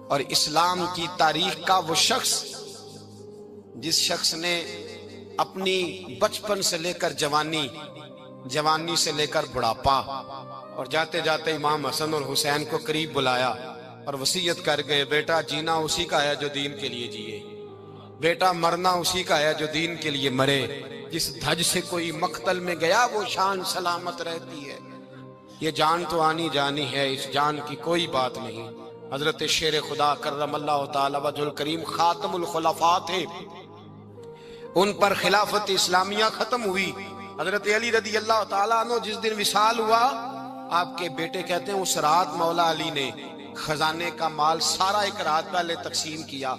اور اسلام کی تاریخ کا وہ شخص جس شخص نے اپنی بچپن سے لے کر جوانی سے لے کر بڑھاپا اور جاتے جاتے امام حسن اور حسین کو قریب بلایا اور وصیت کر گئے، بیٹا جینا اسی کا ہے جو دین کے لیے جیے، بیٹا مرنا اسی کا ہے جو دین کے لیے مرے، جس دھج سے کوئی مقتل میں گیا وہ شان سلامت رہتی ہے، یہ جان تو آنی جانی ہے، اس جان کی کوئی بات نہیں۔ حضرت شیر خدا کرم اللہ تعالی وجہ الکریم خاتم الخلفاء تھے، ان پر خلافت اسلامیہ ختم ہوئی۔ حضرت علی رضی اللہ تعالیٰ عنہ جس دن وصال ہوا، آپ کے بیٹے کہتے ہیں اس رات مولا علی نے خزانے کا مال سارا ایک رات پہلے تقسیم کیا،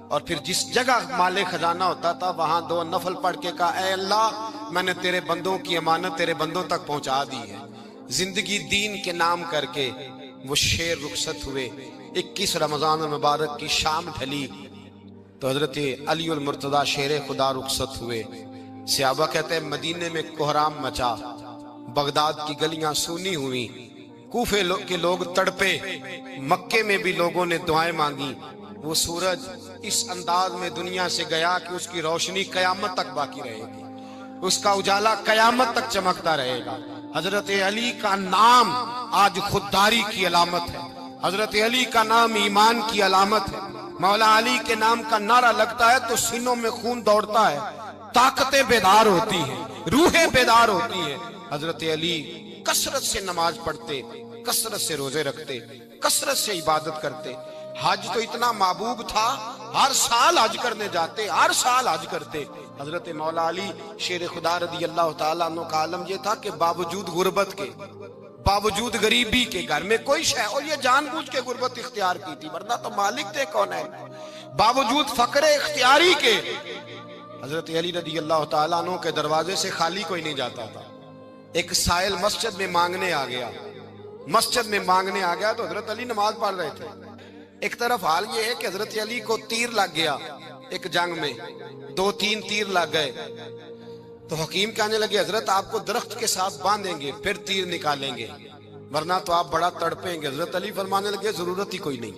اور پھر جس جگہ مال خزانہ ہوتا تھا وہاں 2 نفل پڑھ کے کہا، اے اللہ میں نے تیرے بندوں کی امانت تیرے بندوں تک پہنچا دی ہے۔ زندگی دین کے نام کر کے وہ شیر رخصت ہوئے۔ 21 رمضان المبارک کی شام ڈھلی تو حضرت علی المرتضی شیر خدا رخصت ہوئے۔ صحابہ کہتے ہیں مدینے میں کوہرام مچا، بغداد کی گلیاں سونی ہوئی، کوفے کے لوگ تڑپے، مکے میں بھی لوگوں نے دعائیں مانگی۔ وہ سورج اس انداز میں دنیا سے گیا کہ اس کی روشنی قیامت تک باقی رہے گی، اس کا اجالا قیامت تک چمکتا رہے گا۔ حضرت علی کا نام آج خودداری کی علامت ہے، حضرت علی کا نام ایمان کی علامت ہے۔ مولا علی کے نام کا نعرہ لگتا ہے تو سینوں میں خون دوڑتا ہے، طاقتیں بیدار ہوتی ہیں، روحیں بیدار ہوتی ہیں۔ حضرت علی کثرت سے نماز پڑھتے، کثرت سے روزے رکھتے، کثرت سے عبادت کرتے۔ حج تو اتنا محبوب تھا، ہر سال حج کرنے جاتے، ہر سال حج کرتے۔ حضرت مولا علی شیر خدا رضی اللہ تعالیٰ عنہ کا عالم یہ تھا کہ باوجود غربت کے، باوجود غریبی کے، گھر میں کوئی شے، اور یہ جان بوجھ کے غربت اختیار کی تھی ورنہ تو مالک تھے کون ہے، باوجود فقر اختیاری کے حضرت علی رضی اللہ تعالیٰ عنہ کے دروازے سے خالی کوئی نہیں جاتا تھا۔ ایک سائل مسجد میں مانگنے آ گیا تو حضرت علی نماز پڑھ رہے تھے۔ ایک طرف حال یہ ہے کہ حضرت علی کو تیر لگ گیا، ایک جنگ میں 2-3 تیر لگ گئے تو حکیم کہنے لگے حضرت آپ کو درخت کے ساتھ باندھیں گے پھر تیر نکالیں گے ورنہ تو آپ بڑا تڑپیں گے۔ حضرت علی فرمانے لگے ضرورت ہی کوئی نہیں،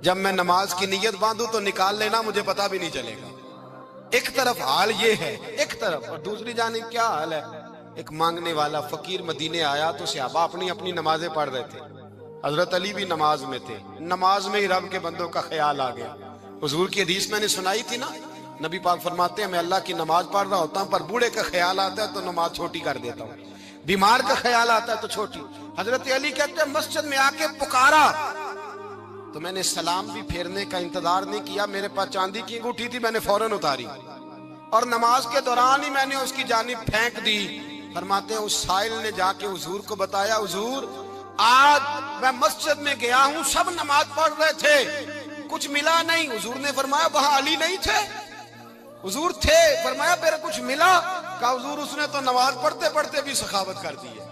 جب میں نماز کی نیت باندھوں تو نکال لینا، مجھے پتا بھی نہیں چلے گا۔ ایک طرف حال یہ ہے، ایک طرف، اور دوسری جانب کیا حال ہے؟ ایک مانگنے والا فقیر مدینے آیا تو صحابہ اپنی اپنی نمازیں پڑھ رہے تھے، حضرت علی بھی نماز میں تھے۔ نماز میں ہی رب کے بندوں کا خیال آ گیا۔ حضور کی حدیث میں نے سنائی تھی نا، نبی پاک فرماتے ہیں میں اللہ کی نماز پڑھ رہا ہوتا ہوں پر بوڑھے کا خیال آتا ہے تو نماز چھوٹی کر دیتا ہوں، بیمار کا خیال آتا ہے تو چھوٹی۔ حضرت علی کہتے ہیں مسجد میں آ کے پکارا تو میں نے سلام بھی پھیرنے کا انتظار نہیں کیا، میرے پاس چاندی کی انگوٹھی تھی، میں نے فوراً اتاری اور نماز کے دوران ہی میں نے اس کی جانب پھینک دی۔ فرماتے ہیں اس سائل نے جا کے حضور کو بتایا، حضور آج میں مسجد میں گیا ہوں، سب نماز پڑھ رہے تھے، کچھ ملا نہیں۔ حضور نے فرمایا وہاں علی نہیں تھے؟ حضور تھے۔ فرمایا پھر کچھ ملا؟ کہا حضور اس نے تو نماز پڑھتے پڑھتے بھی سخاوت کر دی ہے،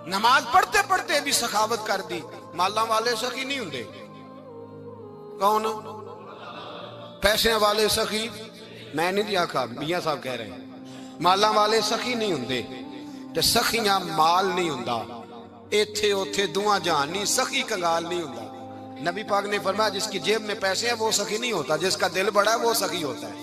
نماز پڑھتے پڑھتے بھی سخاوت کر دی۔ مالاں والے سخی نہیں ہوندے، کون پیسے والے سخی؟ میں نہیں دیا کہا، میاں صاحب کہہ رہے ہیں مالاں والے سخی نہیں ہوندے، تے سخیاں مال نہیں ہوندا، ایتھے اوتھے دعا جہان نہیں، سخی کنگال نہیں ہوندا۔ نبی پاک نے فرمایا جس کی جیب میں پیسے ہیں وہ سخی نہیں ہوتا، جس کا دل بڑا ہے وہ سخی ہوتا ہے۔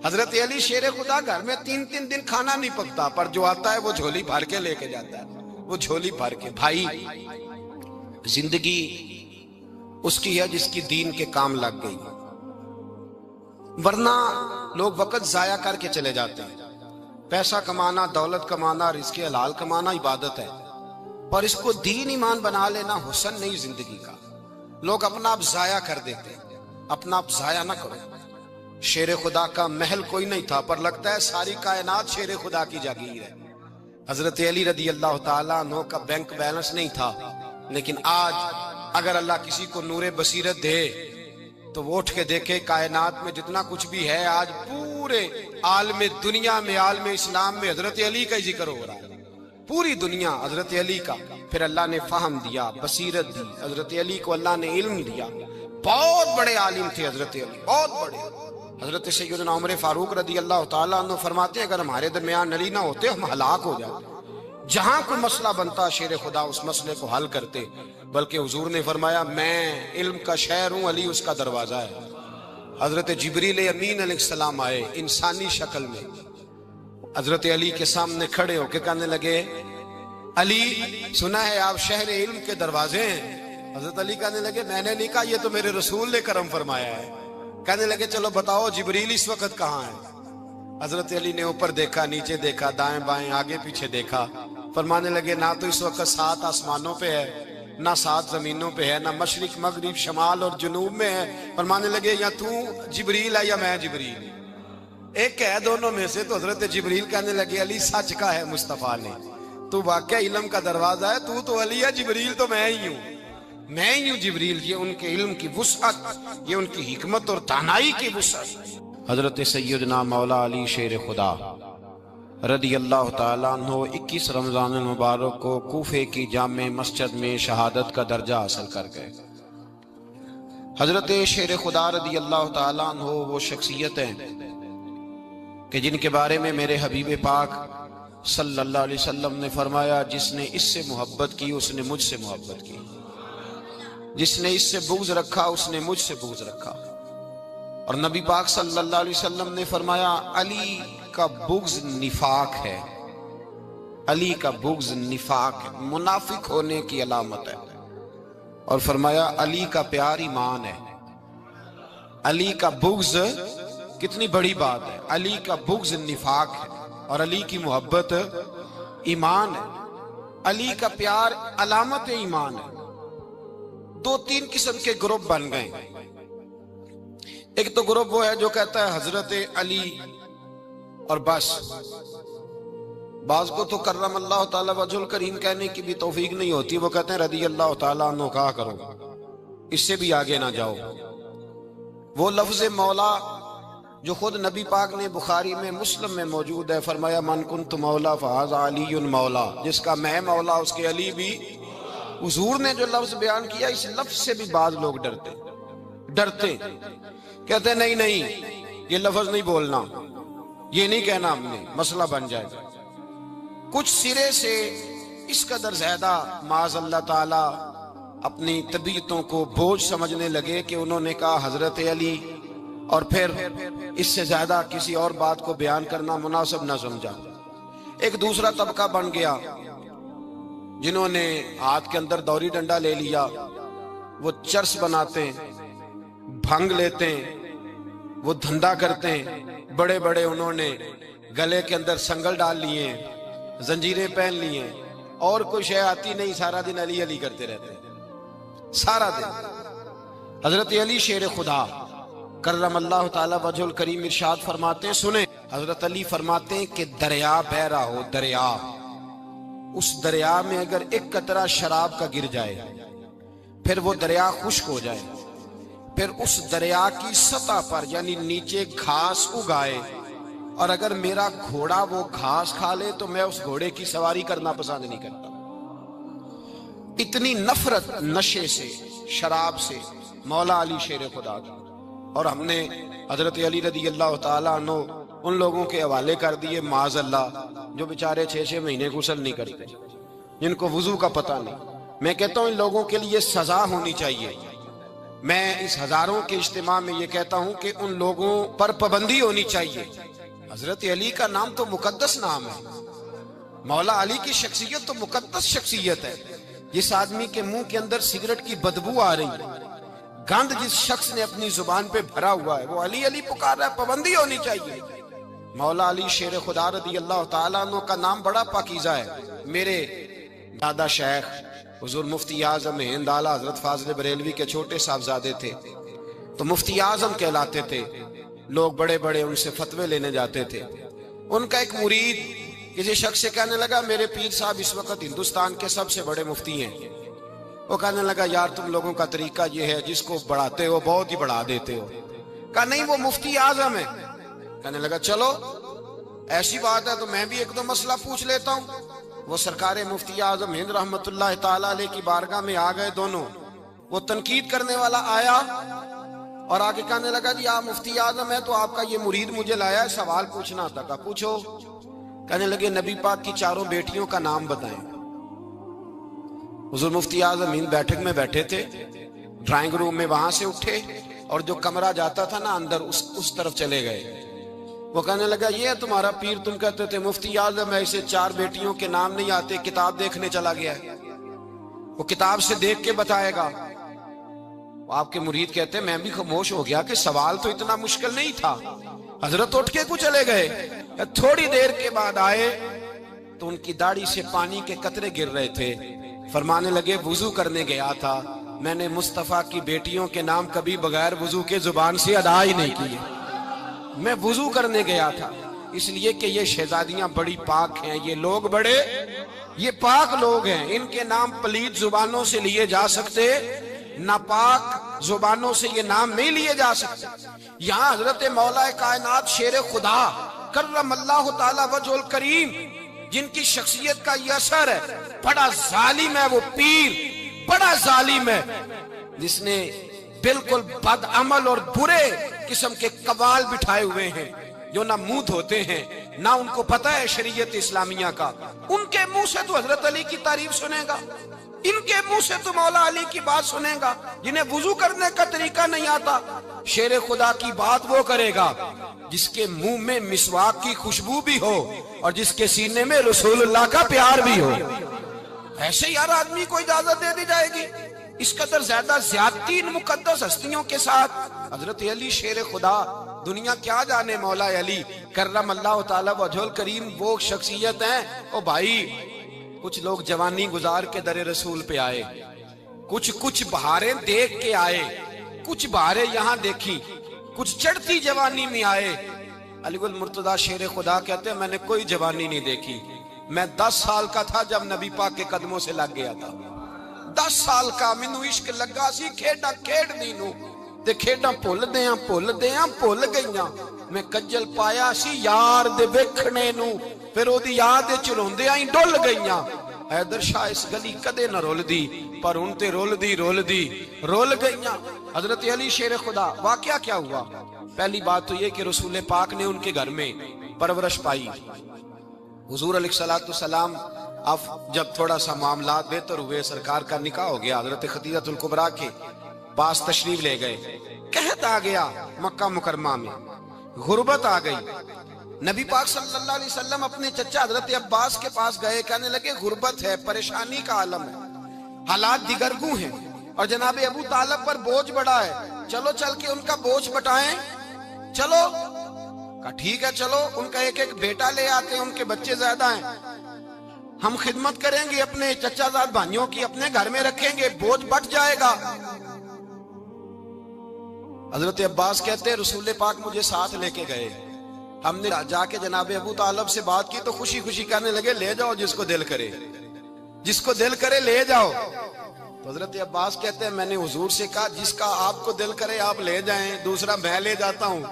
حضرت علی شیر خدا گھر میں 3 دن کھانا نہیں پکتا پر جو آتا ہے وہ جھولی بھر کے لے کے جاتا ہے، وہ جھولی بھر کے۔ بھائی زندگی اس کی ہے جس کی دین کے کام لگ گئی، ورنہ لوگ وقت ضائع کر کے چلے جاتے ہیں۔ پیسہ کمانا، دولت کمانا، رزق حلال کمانا عبادت ہے، پر اس کو دین ایمان بنا لینا حسن نہیں زندگی کا۔ لوگ اپنا آپ ضائع کر دیتے ہیں، اپنا آپ ضائع نہ کرو۔ شیر خدا کا محل کوئی نہیں تھا پر لگتا ہے ساری کائنات شیر خدا کی جاگیر ہے۔ حضرت علی رضی اللہ تعالیٰ عنہ کا بینک بیلنس نہیں تھا، لیکن آج اگر اللہ کسی کو نور بصیرت دے تو وہ اٹھ کے دیکھے کائنات میں جتنا کچھ بھی ہے، آج پورے عالم دنیا میں، عالم اسلام میں حضرت علی کا ہی ذکر ہو رہا ہے، پوری دنیا حضرت علی کا۔ پھر اللہ نے فہم دیا، بصیرت دی، حضرت علی کو اللہ نے علم دیا، بہت بڑے عالم تھے حضرت علی، بہت بڑے۔ حضرت سیدنا عمر فاروق رضی اللہ تعالیٰ عنہ فرماتے ہیں اگر ہمارے درمیان علی نہ ہوتے ہم ہلاک ہو جاتے، جہاں کوئی مسئلہ بنتا شیر خدا اس مسئلے کو حل کرتے۔ بلکہ حضور نے فرمایا میں علم کا شہر ہوں، علی اس کا دروازہ ہے۔ حضرت جبریل امین علیہ السلام آئے انسانی شکل میں، حضرت علی کے سامنے کھڑے ہو کے کہنے لگے علی سنا ہے آپ شہر علم کے دروازے ہیں۔ حضرت علی کہنے لگے میں نے نہیں کہا، یہ تو میرے رسول نے کرم فرمایا ہے۔ کہنے لگے چلو بتاؤ جبریل اس وقت کہاں ہے؟ حضرت علی نے اوپر دیکھا، نیچے دیکھا، دائیں بائیں آگے پیچھے دیکھا، فرمانے لگے نہ تو اس وقت 7 آسمانوں پہ ہے، نہ 7 زمینوں پہ ہے، نہ مشرق مغرب شمال اور جنوب میں ہے۔ فرمانے لگے یا تو جبریل ہے یا میں جبریل، ایک ہے دونوں میں سے۔ تو حضرت جبریل کہنے لگے علی سچ کا ہے مصطفیٰ نے، تو واقعہ علم کا دروازہ ہے، تو علی ہے، جبریل تو میں ہی ہوں، میں ہی ہوں جبریل۔ یہ ان کے علم کی وسعت، یہ ان کی حکمت اور دانائی کی وسعت۔ حضرت سیدنا مولا علی شیر خدا رضی اللہ تعالیٰ عنہ 21 رمضان المبارک کو کوفے کی جامع مسجد میں شہادت کا درجہ حاصل کر گئے۔ حضرت شیر خدا رضی اللہ تعالیٰ عنہ وہ شخصیت ہیں کہ جن کے بارے میں میرے حبیب پاک صلی اللہ علیہ وسلم نے فرمایا جس نے اس سے محبت کی اس نے مجھ سے محبت کی، جس نے اس سے بغض رکھا اس نے مجھ سے بغض رکھا۔ اور نبی پاک صلی اللہ علیہ وسلم نے فرمایا علی کا بغض نفاق ہے، علی کا بغض نفاق ہے، منافق ہونے کی علامت ہے۔ اور فرمایا علی کا پیار ایمان ہے، علی کا بغض کتنی بڑی بات ہے، علی کا بغض نفاق ہے اور علی کی محبت ایمان ہے، علی کا پیار علامت ایمان ہے۔ 2-3 قسم کے گروپ بن گئے۔ ایک تو گروپ وہ ہے جو کہتا ہے حضرت علی اور بس، بعض کو تو کرم اللہ تعالیٰ وجہ الکریم کہنے کی بھی توفیق نہیں ہوتی، وہ کہتے ہیں رضی اللہ تعالیٰ عنہ کہا کرو، اس سے بھی آگے نہ جاؤ۔ وہ لفظ مولا جو خود نبی پاک نے بخاری میں مسلم میں موجود ہے، فرمایا من کنت مولا فہذا علی مولا، جس کا میں مولا اس کے علی بھی۔ حضور نے جو لفظ بیان کیا اس لفظ سے بھی بعض لوگ ڈرتے کہتے ہیں نہیں یہ لفظ نہیں بولنا، یہ نہیں کہنا، ہم نے مسئلہ بن جائے گا۔ کچھ سرے سے اس قدر زیادہ معاذ اللہ تعالی اپنی طبیعتوں کو بوجھ سمجھنے لگے کہ انہوں نے کہا حضرت علی، اور پھر اس سے زیادہ کسی اور بات کو بیان کرنا مناسب نہ سمجھا۔ ایک دوسرا طبقہ بن گیا جنہوں نے ہاتھ کے اندر دوری ڈنڈا لے لیا، وہ چرس بناتے ہیں، بھنگ لیتے ہیں، وہ دھندا کرتے ہیں، بڑے بڑے انہوں نے گلے کے اندر سنگل ڈال لیے ہیں، زنجیریں پہن لیے ہیں، اور کوئی شے آتی نہیں، سارا دن علی علی کرتے رہتے ہیں سارا دن۔ حضرت علی شیر خدا کرم اللہ تعالی وجہ الکریم ارشاد فرماتے ہیں، سنیں، حضرت علی فرماتے ہیں کہ دریا بہ رہا ہو، دریا، اس دریا میں اگر ایک قطرہ شراب کا گر جائے، پھر وہ دریا خشک ہو جائے، پھر اس دریا کی سطح پر یعنی نیچے گھاس اگائے، اور اگر میرا گھوڑا وہ گھاس کھا لے تو میں اس گھوڑے کی سواری کرنا پسند نہیں کرتا۔ اتنی نفرت نشے سے، شراب سے مولا علی شیر خدا کی۔ اور ہم نے حضرت علی رضی اللہ تعالیٰ عنہ ان لوگوں کے حوالے کر دیے معاذ اللہ جو بیچارے 6 مہینے غسل نہیں کرتے، جن کو وضو کا پتہ نہیں۔ میں کہتا ہوں ان لوگوں کے لیے سزا ہونی چاہیے۔ میں اس ہزاروں کے اجتماع میں یہ کہتا ہوں کہ ان لوگوں پر پابندی ہونی چاہیے۔ حضرت علی کا نام تو مقدس نام ہے، مولا علی کی شخصیت تو مقدس شخصیت ہے۔ جس آدمی کے منہ کے اندر سگریٹ کی بدبو آ رہی ہے، گند جس شخص نے اپنی زبان پہ بھرا ہوا ہے، وہ علی علی پکار رہا ہے، پابندی ہونی چاہیے۔ مولا علی شیر خدا رضی اللہ تعالیٰ عنہ کا نام بڑا پاکیزہ ہے۔ میرے دادا شیخ حضور مفتی اعظم ہند اعلیٰ حضرت فاضل بریلوی کے چھوٹے صاحبزادے تھے، تو مفتی اعظم کہلاتے تھے، لوگ بڑے بڑے ان سے فتوے لینے جاتے تھے۔ ان کا ایک مرید کسی شخص سے کہنے لگا میرے پیر صاحب اس وقت ہندوستان کے سب سے بڑے مفتی ہیں۔ وہ کہنے لگا یار تم لوگوں کا طریقہ یہ ہے، جس کو بڑھاتے ہو بہت ہی بڑھا دیتے ہو۔ کہا نہیں وہ مفتی اعظم ہے۔ کہنے لگا چلو ایسی بات ہے تو میں بھی ایک دو مسئلہ پوچھ لیتا ہوں۔ وہ سرکار مفتی اعظم ہند رحمت اللہ تعالیٰ علیہ کی بارگاہ میں آ گئے دونوں۔ وہ تنقید کرنے والا آیا اور آگے کہنے لگا جی آپ مفتی اعظم ہے تو آپ کا یہ مرید مجھے لایا ہے، سوال پوچھنا تھا۔ کہا پوچھو۔ کہنے لگے نبی پاک کی 4 بیٹیوں کا نام بتائیں۔ حضور مفتی اعظم ہند بیٹھک میں بیٹھے تھے، ڈرائنگ روم میں، وہاں سے اٹھے اور جو کمرہ جاتا تھا نا اندر، اس طرف چلے گئے۔ وہ کہنے لگا یہ ہے تمہارا پیر، تم کہتے تھے مفتی اعظم ایسے 4 بیٹیوں کے نام نہیں آتے، کتاب دیکھنے چلا گیا ہے، وہ کتاب سے دیکھ کے بتائے گا۔ آپ کے مرید کہتے ہیں میں بھی خاموش ہو گیا کہ سوال تو اتنا مشکل نہیں تھا۔ حضرت اٹھ کے کچھ چلے گئے، تھوڑی دیر کے بعد آئے تو ان کی داڑھی سے پانی کے قطرے گر رہے تھے۔ فرمانے لگے وضو کرنے گیا تھا، میں نے مصطفیٰ کی بیٹیوں کے نام کبھی بغیر وضو کے زبان سے ادا ہی نہیں کیے، میں وضو کرنے گیا تھا، اس لیے کہ یہ شہزادیاں بڑی پاک ہیں، یہ لوگ بڑے یہ پاک لوگ ہیں، ان کے نام پلید زبانوں سے لیے جا سکتے، ناپاک زبانوں سے یہ نام نہیں لیے جا سکتے۔ یہاں حضرت مولا کائنات شیر خدا کرم اللہ تعالی وجہ الکریم، جن کی شخصیت کا یہ اثر ہے، بڑا ظالم ہے وہ پیر، بڑا ظالم ہے، جس نے بالکل بد عمل اور برے قسم کے قوال بٹھائے ہوئے ہیں، جو نہ منہ دھوتے ہیں نہ ان کو پتہ ہے شریعت اسلامیہ کا۔ ان کے منہ سے تو حضرت علی کی تعریف سنے گا، ان کے منہ سے تو مولا علی کی بات سنے گا، جنہیں وضو کرنے کا طریقہ نہیں آتا۔ شیر خدا کی بات وہ کرے گا جس کے منہ میں مسواک کی خوشبو بھی ہو اور جس کے سینے میں رسول اللہ کا پیار بھی ہو۔ ایسے یار آدمی کو اجازت دے دی جائے گی؟ اس قدر زیادہ زیادتی ان مقدس ہستیوں کے ساتھ۔ حضرت علی شیر خدا، دنیا کیا جانے مولا علی کرم اللہ تعالی وجہ الکریم، وہ شخصیت ہیں۔ او بھائی، کچھ لوگ جوانی گزار کے در رسول پہ آئے، کچھ بہاریں دیکھ کے آئے، کچھ بہاریں یہاں دیکھی، کچھ چڑھتی جوانی میں آئے۔ علی گل مرتضیٰ شیر خدا کہتے ہیں میں نے کوئی جوانی نہیں دیکھی، میں 10 سال کا تھا جب نبی پاک کے قدموں سے لگ گیا تھا، 10 سال کا مینوں عشق لگا سی، کھیڈاں کھیڈ دی نو تے کھیڈاں بھول گئیاں، میں کجل پایا سی یار دے ویکھنے نو، پھر او دی یاد وچ روندیاں ہی ڈل گئیاں۔ حیدر شاہ اس گلی کدے نہ رول دی، پر ان تے رول دی رول گئیاں۔ حضرت علی شیر خدا، واقعہ کیا ہوا؟ پہلی بات تو یہ کہ رسول پاک نے ان کے گھر میں پرورش پائی۔ حضور علیہ السلام اب جب تھوڑا سا معاملات بہتر ہوئے، سرکار کا نکاح ہو گیا، حضرت خدیجہ الکبریٰ کے پاس تشریف لے گئے، قحط آ گیا مکہ مکرمہ میں، غربت آ گئی۔ نبی پاک صلی اللہ علیہ وسلم اپنے چچا حضرت عباس کے پاس گئے، کہنے لگے غربت ہے، پریشانی کا عالم ہے، حالات دیگرگوں ہیں، اور جناب ابو طالب پر بوجھ بڑا ہے، چلو چل کے ان کا بوجھ بٹائیں۔ چلو کہا ٹھیک ہے، چلو ان کا ایک بیٹا لے آتے ہیں، ان کے بچے زیادہ ہیں، ہم خدمت کریں گے اپنے چچا زاد بھائیوں کی، اپنے گھر میں رکھیں گے، بوجھ بٹ جائے گا۔ حضرت عباس کہتے ہیں رسول پاک مجھے ساتھ لے کے گئے، ہم نے جا کے جناب ابو طالب سے بات کی تو خوشی خوشی کہنے لگے لے جاؤ جس کو دل کرے لے جاؤ۔ تو حضرت عباس کہتے ہیں میں نے حضور سے کہا جس کا آپ کو دل کرے آپ لے جائیں، دوسرا میں لے جاتا ہوں۔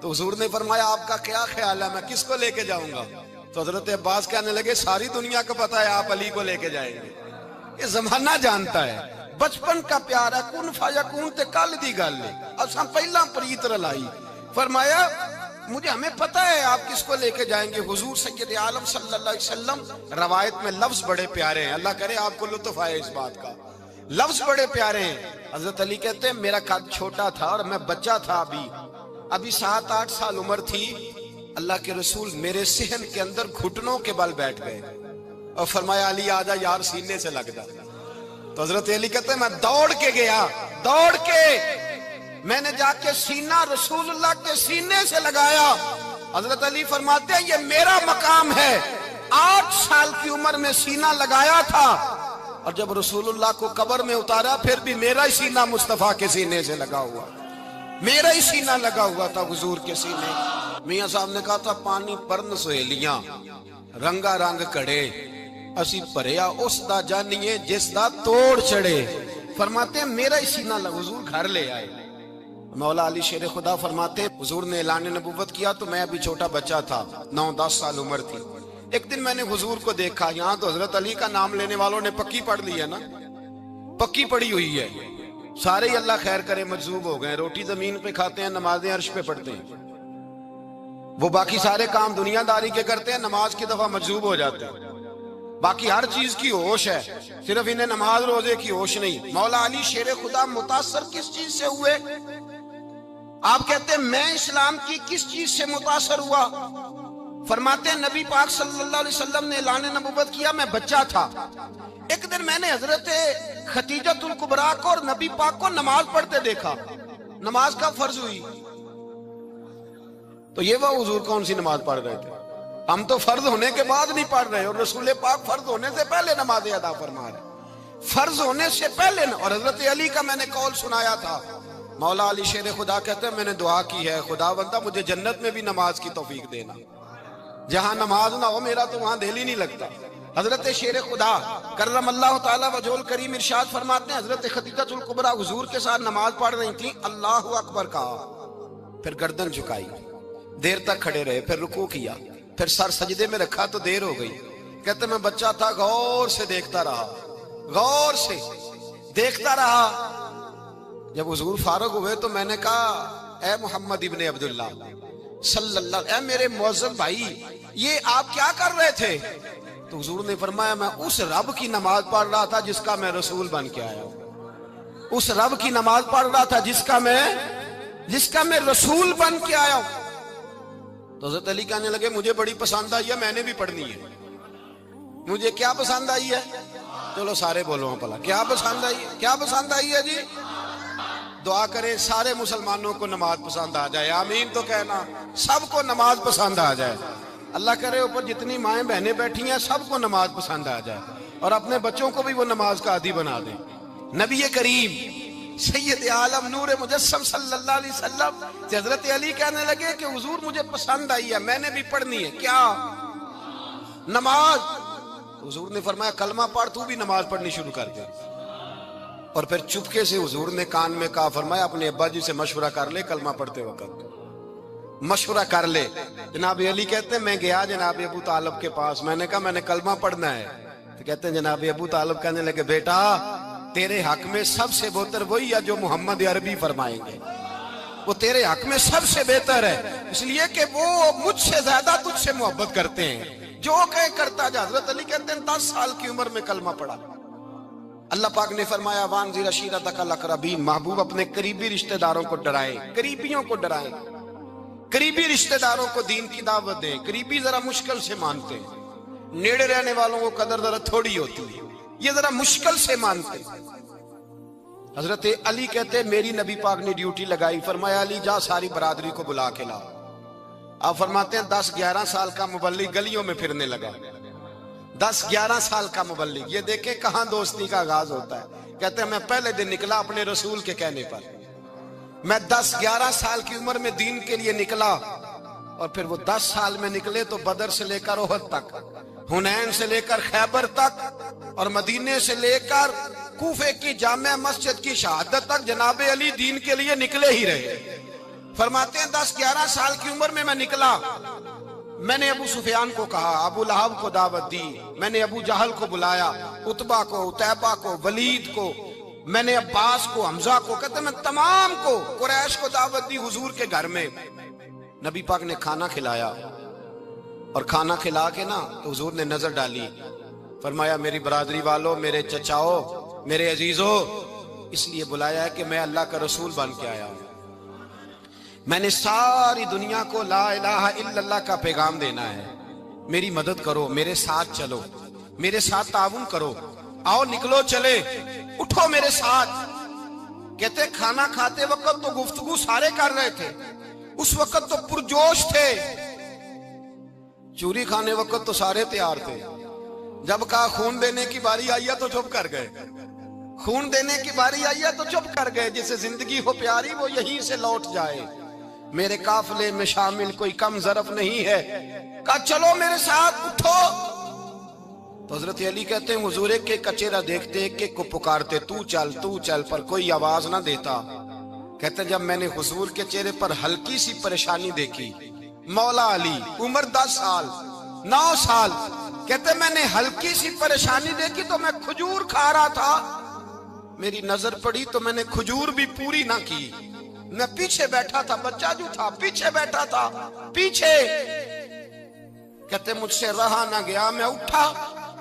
تو حضور نے فرمایا آپ کا کیا خیال ہے، میں کس کو لے کے جاؤں گا؟ تو حضرت عباس کہنے لگے ساری دنیا کو پتا ہے آپ علی کو لے کے جائیں گے، یہ زمانہ جانتا ہے، بچپن کا پیار ہے، کن فیکون تے کل دی گل ہے، اساں پہلا پریت رلائی۔ فرمایا مجھے ہمیں پتہ ہے آپ کس کو لے کے جائیں گے، حضور سید عالم صلی اللہ علیہ وسلم۔ روایت میں لفظ بڑے پیارے ہیں، اللہ کرے آپ کو لطف آئے اس بات کا، لفظ بڑے پیارے ہیں۔ حضرت علی کہتے ہیں میرا قد چھوٹا تھا اور میں بچہ تھا، ابھی 7-8 سال عمر تھی، اللہ کے رسول میرے صحن کے اندر گھٹنوں کے بل بیٹھ گئے اور فرمایا علی آجا یار سینے سے لگ جا۔ تو حضرت علی کہتے ہیں میں دوڑ کے گیا، میں نے جا کے سینہ رسول اللہ کے سینے سے لگایا۔ حضرت علی فرماتے ہیں یہ میرا مقام ہے، 8 سال کی عمر میں سینہ لگایا تھا، اور جب رسول اللہ کو قبر میں اتارا پھر بھی میرا ہی سینہ مصطفیٰ کے سینے سے لگا ہوا، میرا ہی سینہ لگا ہوا تھا حضور کے سینے۔ میاں صاحب نے کہا تھا پانی پرن سہیلیاں رنگا رنگ کڑے، اسی پریا اس دا جانیے جس دا توڑ چڑھے۔ فرماتے ہیں میرا ہی سینہ لگا، حضور گھر لے آئے۔ مولا علی شیر خدا فرماتے ہیں حضور نے اعلان نبوت کیا تو میں ابھی چھوٹا بچہ تھا، 9-10 سال عمر تھی۔ ایک دن میں نے حضور کو دیکھا، یہاں تو حضرت علی کا نام لینے والوں نے پکی پڑھ لی ہے نا، پکی پڑھی ہوئی ہے، سارے ہی اللہ خیر کرے مجذوب ہو گئے، روٹی زمین پہ کھاتے ہیں، نمازیں عرش پہ پڑھتے ہیں، وہ باقی سارے کام دنیا داری کے کرتے ہیں، نماز کی دفعہ مجذوب ہو جاتے ہیں۔ باقی ہر چیز کی ہوش ہے، صرف انہیں نماز روزے کی ہوش نہیں۔ مولا علی شیر خدا متاثر کس چیز سے ہوئے؟ آپ کہتے ہیں میں اسلام کی کس چیز سے متاثر ہوا؟ فرماتے ہیں نبی پاک صلی اللہ علیہ وسلم نے اعلان نبوت کیا، میں بچہ تھا، ایک دن میں نے حضرت خدیجۃ الکبریٰ کو اور نبی پاک کو نماز پڑھتے دیکھا۔ نماز کا فرض ہوئی تو یہ وہ حضور کون سی نماز پڑھ رہے تھے؟ ہم تو فرض ہونے کے بعد نہیں پڑھ رہے، اور رسول پاک فرض ہونے سے پہلے نماز ادا فرما رہے، فرض ہونے سے پہلے۔ اور حضرت علی کا میں نے قول سنایا تھا، مولا علی شیر خدا کہتے ہیں میں نے دعا کی ہے، خدا بندہ مجھے جنت میں بھی نماز کی توفیق دینا، جہاں نماز نہ ہو میرا تو وہاں دل ہی نہیں لگتا۔ حضرت شیر خدا کرم اللہ تعالیٰ وجہہ الکریم ارشاد فرماتے ہیں حضرت خدیجۃ الکبریٰ حضور کے ساتھ نماز پڑھ رہی تھیں، اللہ اکبر کہا، پھر گردن جھکائی، دیر تک کھڑے رہے، پھر رکوع کیا، پھر سر سجدے میں رکھا تو دیر ہو گئی۔ کہتے میں بچہ تھا، غور سے دیکھتا رہا، غور سے دیکھتا رہا۔ جب حضور فارغ ہوئے تو میں نے کہا اے محمد ابن عبداللہ صلی اللہ، اے میرے معزز بھائی یہ آپ کیا کر رہے تھے؟ تو حضور نے فرمایا میں اس رب کی نماز پڑھ رہا تھا جس کا میں رسول بن کے آیا ہوں، اس رب کی نماز پڑھ رہا تھا جس کا میں رسول بن کے آیا ہوں۔ تو حضرت علی کہنے لگے مجھے بڑی پسند آئی ہے، میں نے بھی پڑھنی ہے۔ مجھے کیا پسند آئی ہے؟ چلو سارے بولو پلا، کیا پسند آئی ہے؟ کیا پسند آئی ہے جی؟ دعا کرے سارے مسلمانوں کو نماز پسند آ جائے، آمین تو کہنا، سب کو نماز پسند آ جائے۔ اللہ کرے اوپر جتنی مائیں بہنیں بیٹھی ہیں سب کو نماز پسند آ جائے، اور اپنے بچوں کو بھی وہ نماز کا عادی بنا دیں۔ نبی کریم سید عالم نور مجسم صلی اللہ علیہ وسلم سے حضرت علی کہنے لگے کہ حضور مجھے پسند آئی ہے، میں نے بھی پڑھنی ہے، کیا؟ نماز۔ حضور نے فرمایا کلمہ پڑھ، تو بھی نماز پڑھنی شروع کر دے۔ اور پھر چپکے سے حضور نے کان میں کہا، فرمایا اپنے ابا جی سے مشورہ کر لے، کلمہ پڑھتے وقت مشورہ کر لے۔ جناب علی کہتے ہیں میں گیا جناب ابو طالب کے پاس، میں نے کہا میں نے کلمہ پڑھنا ہے، تو کہتے ہیں جناب ابو طالب کہنے لگے بیٹا تیرے حق میں سب سے بہتر وہی ہے جو محمد عربی فرمائیں گے، وہ تیرے حق میں سب سے بہتر ہے، اس لیے کہ وہ مجھ سے زیادہ تجھ سے محبت کرتے ہیں، جو کہے کرتا جا۔ حضرت علی کہتے ہیں 10 سال کی عمر میں کلمہ پڑھا۔ اللہ پاک نے فرمایا وانذر عشیرتک الاقربین، محبوب اپنے قریبی رشتہ داروں کو ڈرائیں، قریبیوں کو ڈرائیں، قریبی رشتہ داروں کو دین کی دعوت دیں۔ قریبی ذرا مشکل سے مانتے ہیں، نیڑے رہنے والوں کو قدر ذرا تھوڑی ہوتی ہے، یہ ذرا مشکل سے مانتے ہیں۔ حضرت علی کہتے ہیں میری نبی پاک نے ڈیوٹی لگائی، فرمایا علی جا ساری برادری کو بلا کے لا۔ آپ فرماتے ہیں 10-11 سال کا مبلغ گلیوں میں پھرنے لگا، 10-11 سال کا مبلغ، یہ دیکھیں کہاں دوستی کا آغاز ہوتا ہے۔ کہتے ہیں میں پہلے دن نکلا اپنے رسول کے کہنے پر، میں 10-11 سال کی عمر میں دین کے لیے نکلا، اور پھر وہ 10 سال میں نکلے تو بدر سے لے کر احد تک، حنین سے لے کر خیبر تک، اور مدینے سے لے کر کوفے کی جامع مسجد کی شہادت تک جناب علی دین کے لیے نکلے ہی رہے۔ فرماتے ہیں 10-11 سال کی عمر میں نکلا، میں نے ابو سفیان کو کہا، ابو لہب کو دعوت دی، میں نے ابو جہل کو بلایا، عتبہ کو، عتیبہ کو، ولید کو، میں نے عباس کو، حمزہ کو، کہتے میں تمام کو، قریش کو دعوت دی حضور کے گھر میں۔ نبی پاک نے کھانا کھلایا، اور کھانا کھلا کے نا تو حضور نے نظر ڈالی، فرمایا میری برادری والوں، میرے چچاؤ، میرے عزیزوں، اس لیے بلایا ہے کہ میں اللہ کا رسول بن کے آیا ہوں، میں نے ساری دنیا کو لا الہ الا اللہ کا پیغام دینا ہے، میری مدد کرو، میرے ساتھ چلو، میرے ساتھ تعاون کرو، آؤ نکلو چلے، اٹھو میرے ساتھ۔ کہتے کھانا کھاتے وقت تو گفتگو سارے کر رہے تھے، اس وقت تو پرجوش تھے، چوری کھانے وقت تو سارے تیار تھے، جب کہا خون دینے کی باری آئی ہے تو چپ کر گئے، خون دینے کی باری آئی ہے تو چپ کر گئے، جسے زندگی ہو پیاری وہ یہیں سے لوٹ جائے، میرے قافلے میں شامل کوئی کم ظرف نہیں ہے، کہا چلو میرے ساتھ اٹھو۔ تو حضرت علی کہتے ہیں حضور ایک ایک کا چہرہ دیکھتے، ایک ایک کو پکارتے، تو چل، پر کوئی آواز نہ دیتا۔ کہتے ہیں جب میں نے حضور کے چہرے پر ہلکی سی پریشانی دیکھی، مولا علی عمر 10 سال 9 سال، کہتے ہیں میں نے ہلکی سی پریشانی دیکھی تو میں کھجور کھا رہا تھا، میری نظر پڑی تو میں نے کھجور بھی پوری نہ کی، میں پیچھے بیٹھا تھا، بچہ جو تھا پیچھے بیٹھا تھا، پیچھے۔ کہتے مجھ سے رہا نہ گیا، میں اٹھا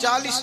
40।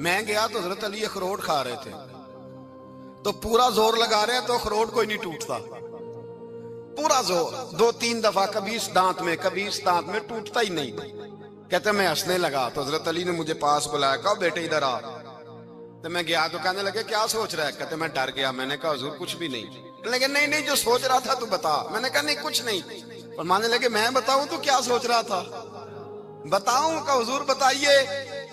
میں گیا تو حضرت علی اخروٹ کھا رہے تھے، تو پورا زور لگا رہے ہیں تو اخروٹ کوئی نہیں ٹوٹتا، پورا زور 2-3 دفعہ، کبھی اس دانت میں کبھی اس دانت میں، ٹوٹتا ہی نہیں۔ کہتے میں ہنسنے لگا تو حضرت علی نے مجھے پاس بلایا، کہا بیٹے ادھر آ۔ تو میں گیا تو کہنے لگے کیا سوچ رہا ہے؟ کہتے میں ڈر گیا۔ میں نے کہا حضور کچھ بھی نہیں۔ لیکن نہیں جو سوچ رہا تھا تو بتا۔ میں نے کہا نہیں کچھ نہیں۔ فرمانے لگے میں بتاؤں تو کیا سوچ رہا تھا؟ بتاؤں؟ کہ حضور بتائیے۔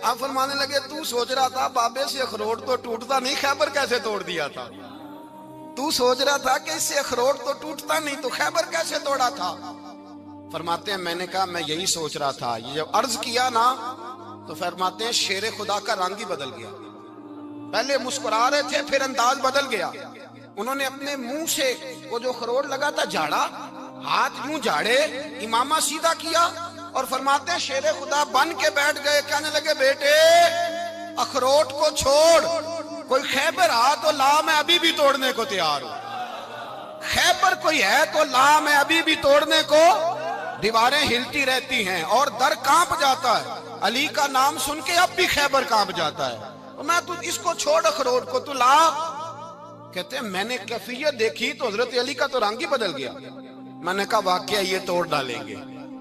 آپ فرمانے لگے تو سوچ رہا تھا بابے سے اخروٹ تو ٹوٹتا نہیں، خیبر کیسے توڑ دیا تھا؟ تو سوچ رہا تھا کہ اس سے اخروٹ تو ٹوٹتا نہیں تو خیبر کیسے توڑا تھا؟ فرماتے ہیں میں نے کہا میں یہی سوچ رہا تھا۔ یہ جب عرض کیا نا تو فرماتے ہیں شیر خدا کا رنگ ہی بدل گیا، پہلے مسکرا رہے تھے پھر انداز بدل گیا۔ انہوں نے اپنے منہ سے وہ جو خروٹ لگا تھا جھاڑا، ہاتھ یوں جھاڑے، امامہ سیدھا کیا اور فرماتے ہیں شیر خدا بن کے بیٹھ گئے۔ کہنے لگے بیٹے اخروٹ کو چھوڑ، کوئی خیبر آ تو لا، میں ابھی بھی توڑنے کو تیار ہوں۔ خیبر کوئی ہے تو لا، میں ابھی بھی توڑنے کو۔ دیواریں ہلتی رہتی ہیں اور در کانپ جاتا ہے، علی کا نام سن کے اب بھی خیبر کانپ جاتا ہے۔ میں تو اس کو چھوڑ اخروٹ کو تو لا۔ کہتے ہیں میں نے کیفیت دیکھی تو حضرت علی کا تو رنگ ہی بدل گیا۔ میں نے کہا واقعہ یہ توڑ ڈالیں گے،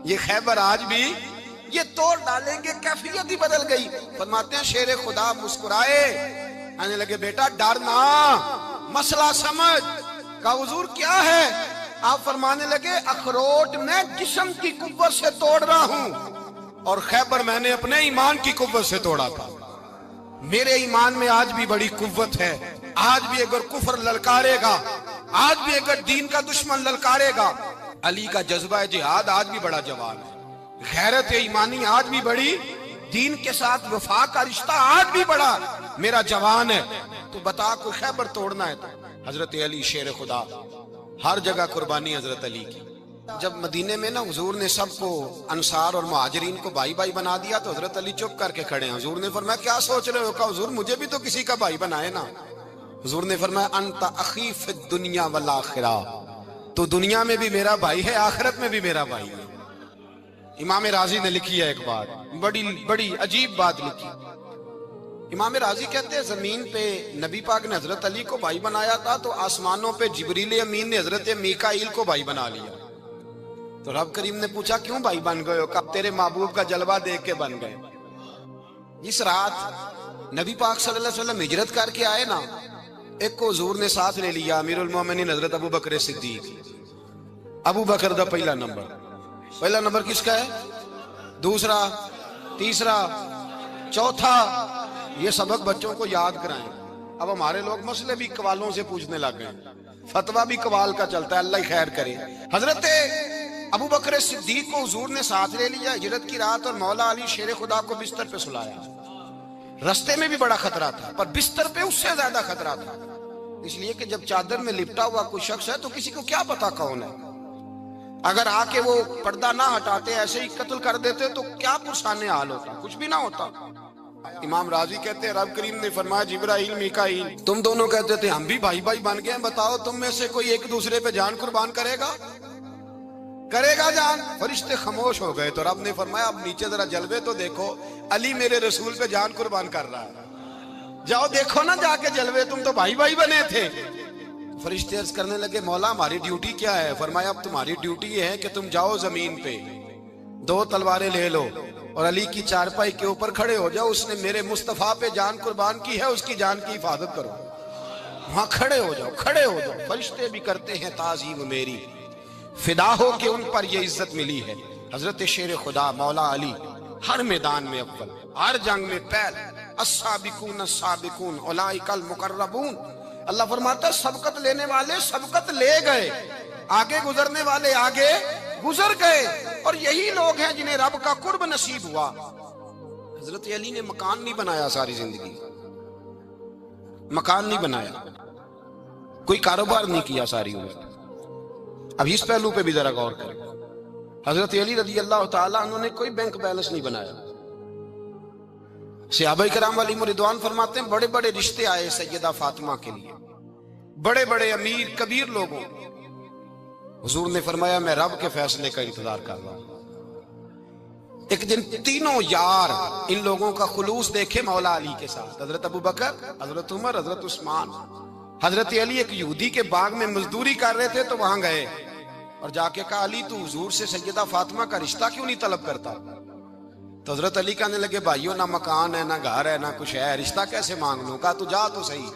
یہ خیبر آج بھی یہ توڑ ڈالیں گے، کیفیت ہی بدل گئی۔ فرماتے ہیں شیر خدا مسکرائے، آنے لگے بیٹا ڈرنا، مسئلہ سمجھ۔ کہا حضور کیا ہے؟ آپ فرمانے لگے اخروٹ میں جسم کی قوت سے توڑ رہا ہوں اور خیبر میں نے اپنے ایمان کی قوت سے توڑا تھا۔ میرے ایمان میں آج بھی بڑی قوت ہے، آج بھی اگر کفر للکارے گا، آج بھی اگر دین کا دشمن للکارے گا، علی کا جذبہ جہاد آج بھی بڑا جوان ہے، غیرت ایمانی آج بھی بڑی، دین کے ساتھ وفا کا رشتہ آج بھی بڑا میرا جوان ہے۔ تو بتا کوئی خیبر توڑنا ہے تو حضرت علی شیر خدا، ہر جگہ قربانی حضرت علی کی۔ جب مدینے میں نا حضور نے سب کو انصار اور مہاجرین کو بھائی بھائی بنا دیا تو حضرت علی چپ کر کے کھڑے ہیں۔ حضور نے فرمایا کیا سوچ رہے ہو؟ کہا حضور مجھے بھی تو کسی کا بھائی بنائے نا۔ حضور نے فرمایا انت اخی فی الدنیا والآخرہ، تو دنیا میں بھی میرا بھائی ہے، آخرت میں بھی میرا بھائی ہے۔ امام راضی نے لکھی ہے ایک بات، بڑی عجیب بات لکھی۔ امام راضی کہتے ہیں زمین پہ نبی پاک نے حضرت علی کو بھائی بنایا تھا تو آسمانوں پہ جبریل امین نے حضرت میکائیل کو بھائی بنا لیا۔ تو رب کریم نے پوچھا کیوں بھائی بن گئے ہو؟ کہا تیرے محبوب کا جلوہ دیکھ کے بن گئے۔ جس رات نبی پاک صلی اللہ علیہ وسلم ہجرت کر کے آئے نا، ایک کو حضور نے ساتھ لے لیا، امیر المومنین حضرت ابو بکر صدیق۔ ابو بکر دا پہلا نمبر کس کا ہے؟ دوسرا، تیسرا، چوتھا، یہ سبق بچوں کو یاد کرائیں۔ اب ہمارے لوگ مسئلے بھی قوالوں سے پوچھنے لگ گئے، فتویٰ بھی قوال کا چلتا ہے، اللہ ہی خیر کرے۔ حضرت ابو بکر صدیق کو حضور نے ساتھ لے لیا ہجرت کی رات، اور مولا علی شیر خدا کو بستر پہ سلایا۔ رستے میں بھی بڑا خطرہ تھا پر بستر پہ اس سے زیادہ خطرہ تھا، اس لیے کہ جب چادر میں لپٹا ہوا کوئی شخص ہے تو کسی کو کیا پتا کون ہے، اگر آ کے وہ پردہ نہ ہٹاتے ایسے ہی قتل کر دیتے تو کیا پرسانے حال ہوتا، کچھ بھی نہ ہوتا۔ امام راضی کہتے ہیں رب کریم نے فرمایا جبرائیل میکائیل تم دونوں کہتے تھے ہم بھی بھائی بھائی بن گئے ہیں، بتاؤ تم میں سے کوئی ایک دوسرے پہ جان قربان کرے گا جان؟ فرشتے خاموش ہو گئے تو رب نے فرمایا اب نیچے ذرا جلوے تو دیکھو، علی میرے رسول پہ جان قربان کر رہا ہے، جاؤ دیکھو نا جا کے جلوے، تم تو بھائی بھائی بنے تھے۔ فرشتے عرض کرنے لگے مولا ہماری ڈیوٹی کیا ہے؟ فرمایا اب تمہاری ڈیوٹی یہ ہے کہ تم جاؤ زمین پہ 2 تلواریں لے لو اور علی کی چارپائی کے اوپر کھڑے ہو جاؤ، اس نے میرے مصطفیٰ پہ جان قربان کی ہے، اس کی جان کی حفاظت کرو۔ وہاں کھڑے ہو جاؤ۔ فرشتے بھی کرتے ہیں تعظیم میری، فدا ہو کہ ان پر یہ عزت ملی ہے۔ حضرت شیر خدا مولا علی ہر میدان میں اول، ہر جنگ میں پہل، السابقون السابقون اولئک المقربون۔ اللہ فرماتا ہے سبقت لینے والے سبقت لے گئے، آگے گزرنے والے آگے گزر گئے، اور یہی لوگ ہیں جنہیں رب کا قرب نصیب ہوا۔ حضرت علی نے مکان نہیں بنایا، ساری زندگی مکان نہیں بنایا، کوئی کاروبار نہیں کیا ساری عمر۔ اب اس پہلو پہ بھی ذرا غور کریں، حضرت علی رضی اللہ تعالیٰ انہوں نے کوئی بینک بیلنس نہیں بنایا۔ صحابہ کرام علیہم رضوان فرماتے ہیں بڑے بڑے رشتے آئے سیدہ فاطمہ کے لیے، بڑے بڑے امیر کبیر لوگوں، حضور نے فرمایا میں رب کے فیصلے کا انتظار کر رہا ہوں۔ ایک دن تینوں یار ان لوگوں کا خلوص دیکھے مولا علی کے ساتھ، حضرت ابو بکر، حضرت عمر، حضرت عثمان، حضرت علی ایک یہودی کے باغ میں مزدوری کر رہے تھے تو وہاں گئے اور جا کے کہا علی تو حضور سے سیدہ فاطمہ کا رشتہ کیوں نہیں طلب کرتا؟ تو حضرت علی کہنے لگے بھائیو نہ مکان ہے، نہ گھر ہے، نہ کچھ ہے، رشتہ کیسے مانگ لوں؟ کہا تو جا تو صحیح،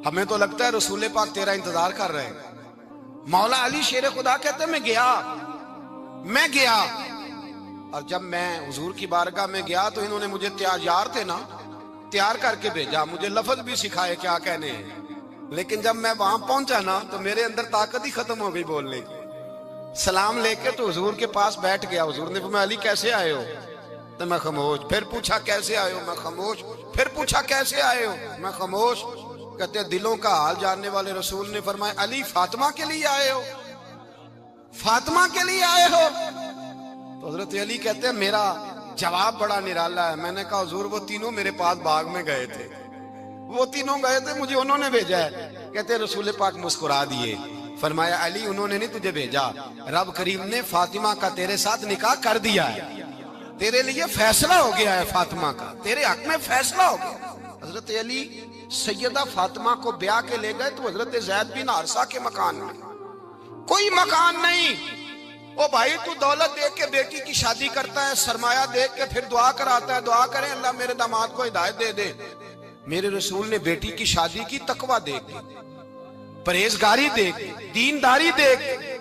ہمیں تو لگتا ہے رسول پاک تیرا انتظار کر رہے ہیں۔ مولا علی شیر خدا کہتے ہیں میں گیا اور جب میں حضور کی بارگاہ میں گیا تو انہوں نے مجھے یار تھے نا، تیار کر کے بھیجا، مجھے لفظ بھی سکھائے کیا کہنے ہیں، لیکن جب میں وہاں پہنچا نا تو میرے اندر طاقت ہی ختم ہو گئی بولنے کی۔ سلام لے کے تو حضور کے پاس بیٹھ گیا، حضور نے فرمایا علی کیسے آئے ہو؟ تو میں خاموش، پھر پوچھا کیسے آئے ہو؟ میں خاموش، پھر پوچھا کیسے آئے ہو؟ میں خاموش۔ کہتے ہیں دلوں کا حال جاننے والے رسول نے فرمایا علی فاطمہ کے لیے آئے ہو؟ فاطمہ کے لیے آئے ہو؟ تو حضرت علی کہتے ہیں میرا جواب بڑا نرالا ہے، میں نے کہا حضور وہ تینوں میرے پاس باغ میں گئے تھے، وہ تینوں گئے تھے، مجھے انہوں نے بھیجا ہے۔ کہتے ہیں رسول پاک مسکرا دیے، فرمایا علی انہوں نے نہیں تجھے بھیجا، رب کریم نے فاطمہ کا تیرے ساتھ نکاح کر دیا ہے، تیرے لیے فیصلہ ہو گیا ہے، فاطمہ کا تیرے حق میں فیصلہ ہو گیا۔ حضرت علی سیدہ فاطمہ کو بیاہ کے لے گئے تو حضرت زید بن حارثہ کے مکان میں، کوئی مکان نہیں۔ او بھائی تو دولت دیکھ کے بیٹی کی شادی کرتا ہے، سرمایہ دیکھ کے پھر دعا کراتا ہے، دعا کریں اللہ میرے داماد کو ہدایت دے دے۔ میرے رسول نے بیٹی کی شادی کی تقوی دیکھ کے، پرہیزگاری دیکھ کے، دینداری دیکھ کے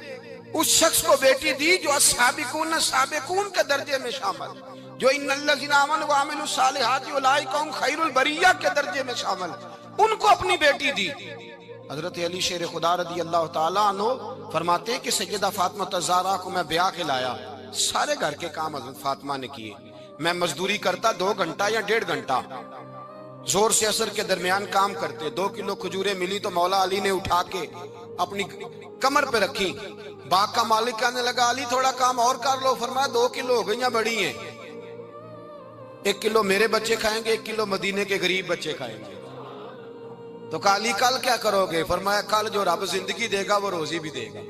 اس شخص کو بیٹی دی جو السابقون سابقون کے درجے میں شامل، جو ان الذین آمنوا وعملوا الصالحات اولئک هم خیر البریہ کے درجے میں شامل، ان کو اپنی بیٹی دی۔ حضرت علی شیر خدا رضی اللہ تعالیٰ عنہ فرماتے ہیں کہ سیدہ فاطمہ الزہرا کو میں بیاہ کے لایا، سارے گھر کے کام حضرت فاطمہ نے کیے، میں مزدوری کرتا 2 گھنٹہ یا 1.5 گھنٹہ، زور سے عصر کے درمیان کام کرتے، 2 کلو کھجوریں ملی تو مولا علی نے اٹھا کے اپنی کمر پہ رکھی، باغ کا مالک کہنے لگا علی تھوڑا کام اور کر لو، فرمایا 2 کلو ہو گئی ہیں، بڑی ہیں، 1 کلو میرے بچے کھائیں گے، 1 کلو مدینے کے غریب بچے کھائیں گے۔ تو کہا علی کل کیا کرو گے؟ فرمایا کل جو رب زندگی دے گا وہ روزی بھی دے گا۔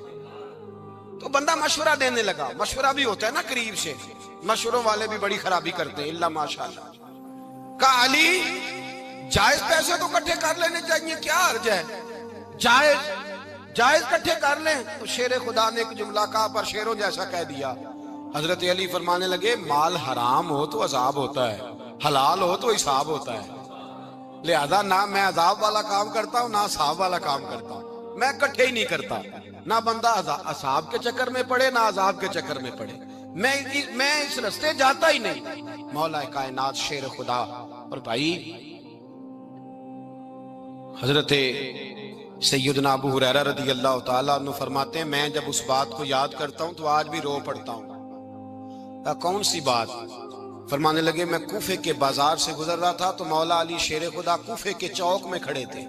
تو بندہ مشورہ دینے لگا، مشورہ بھی ہوتا ہے نا قریب سے، مشوروں والے بھی بڑی خرابی کرتے ہیں اللہ ماشاءاللہ۔ کہا علی جائز پیسے تو کٹھے کر لینے چاہیے، کیا حرج ہے، جائز کٹھے کر لیں۔ تو شیر خدا نے ایک جملہ کہا پر شیروں جیسا کہہ دیا۔ حضرت علی فرمانے لگے مال حرام ہو تو عذاب ہوتا ہے، حلال ہو تو حساب ہوتا ہے، لہذا نہ میں عذاب والا کام کرتا ہوں نہ حساب والا کام کرتا ہوں، میں کٹھے ہی نہیں کرتا، نہ بندہ حساب کے چکر میں پڑے نہ عذاب کے چکر میں پڑے، میں اس رستے جاتا ہی نہیں۔ مولا کائنات شیر خدا۔ اور بھائی حضرت سیدنا ابو ہریرہ رضی اللہ تعالیٰ عنہ فرماتے ہیں میں جب اس بات کو یاد کرتا ہوں تو آج بھی رو پڑتا ہوں۔ کون سی بات؟ فرمانے لگے میں کوفے کے بازار سے گزر رہا تھا تو مولا علی شیر خدا کوفے کے چوک میں کھڑے تھے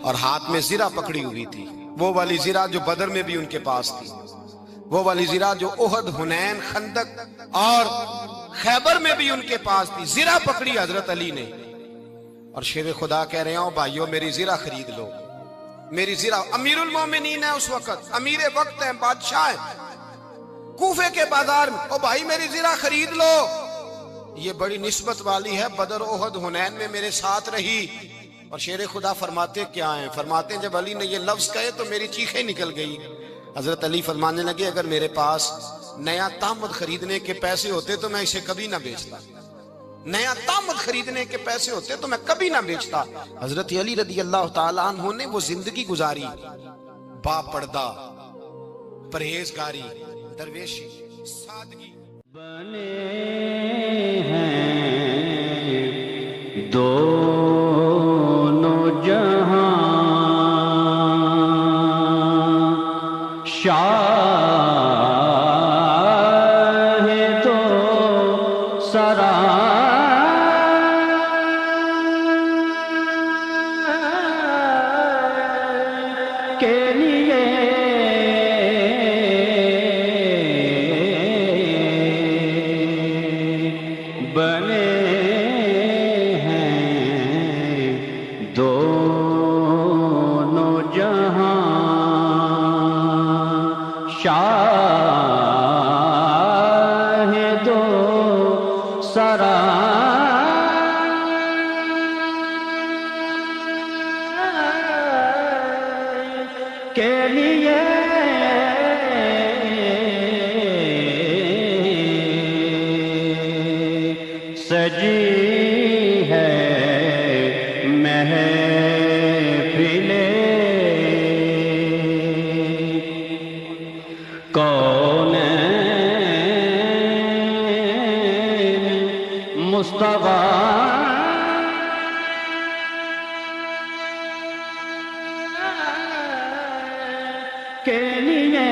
اور ہاتھ میں زرہ پکڑی ہوئی تھی، وہ والی زرہ جو بدر میں بھی ان کے پاس تھی، وہ والی زرہ جو احد، حنین، خندق اور خیبر میں بھی ان کے پاس تھی، زرہ پکڑی حضرت علی نے اور شیر خدا کہہ رہے ہوں بھائیو میری زرہ خرید لو، میری زرہ۔ امیر المومنین ہے اس وقت، امیر وقت ہے، بادشاہ ہے، کوفے کے بازار میں، او بھائی میری زرہ خرید لو، یہ بڑی نسبت والی ہے، بدر، احد، حنین میں میرے ساتھ رہی۔ اور شیر خدا فرماتے کیا ہیں؟ فرماتے ہیں جب علی نے یہ لفظ کہے تو میری چیخیں نکل گئی۔ حضرت علی فرمانے لگے اگر میرے پاس نیا تامد خریدنے کے پیسے ہوتے تو میں اسے کبھی نہ بیچتا، نیا تامد خریدنے کے پیسے ہوتے تو میں کبھی نہ بیچتا۔ حضرت علی رضی اللہ تعالیٰ عنہ نے وہ زندگی گزاری، با پردہ، پرہیزگاری، درویشی، سادگی۔ بنے ہیں دونوں جہاں، شاہ تو سرا کے لیے بنے ہیں دونوں جہاں، شاہ سجی ہے محفلیں کونین مصطفیٰ کے لیے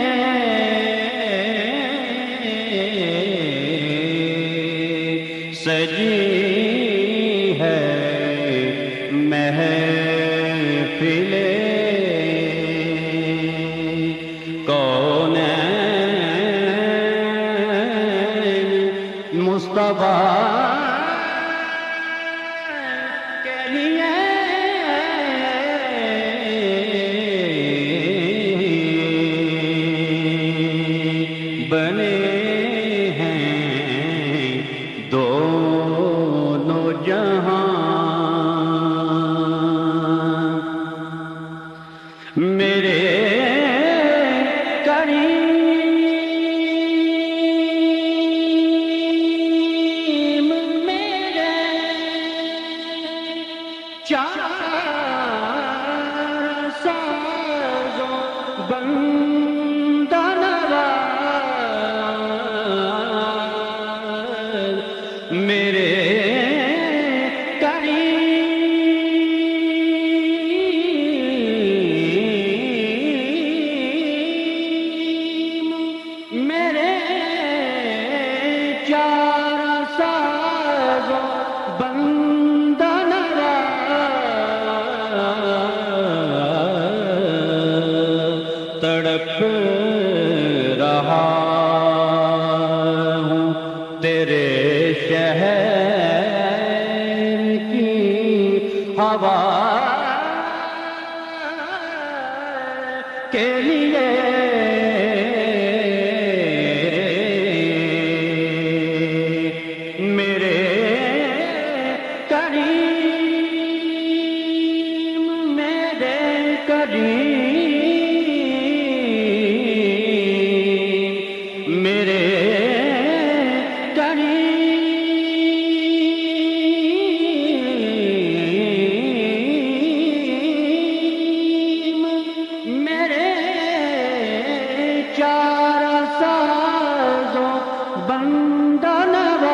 سجی ہے محفلیں کونین مصطفیٰ کے لیے بنے ہیں دونوں جہاں میرے کریم میرے چار سازوں بندہ نواز میرے کریم میرے چار سازوں بندہ نواز تڑپ رہا ہوں تیرے شہر کی ہوا کے لیے میرے کریم میرے کریم میرے کریم میرے چار سازوں بندہ نواز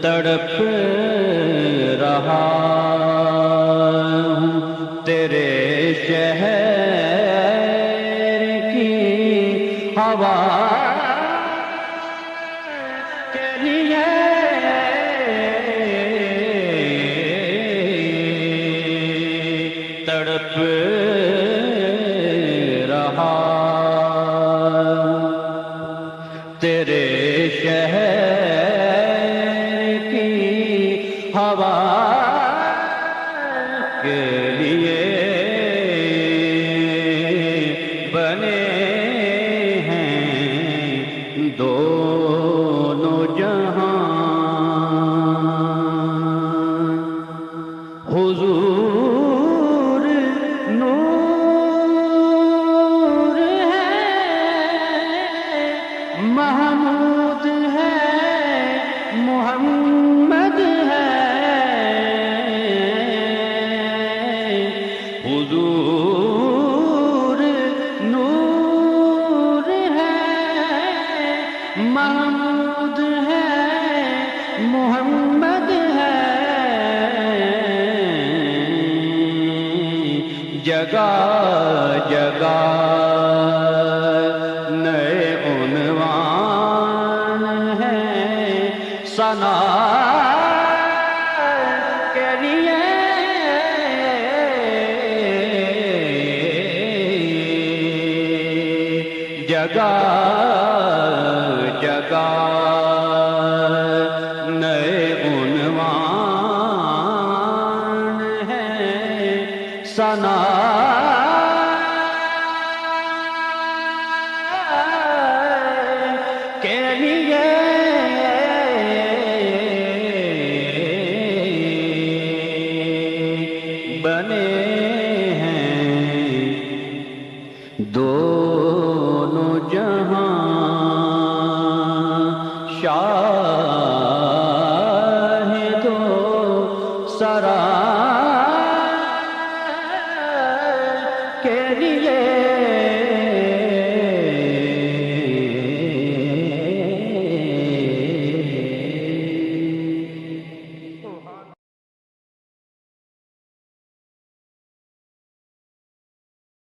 تڑپ رہا ہوں تیرے شہر کی ہوا کے لیے تڑپ رہا تیرے شہر کی ہوا کے لیے بنے ہیں دونوں جہاں حضور نور ہے محمود ہے محمد ہے حضور نور ہے محمود ہے محمد ہے جگہ جگہ نئے عنوان ہیں ثنا کے لیے جگہ جگہ نئے عنوان ہیں ثنا کے لیے بنے ہیں دونوں جہاں تو سرا کے لیے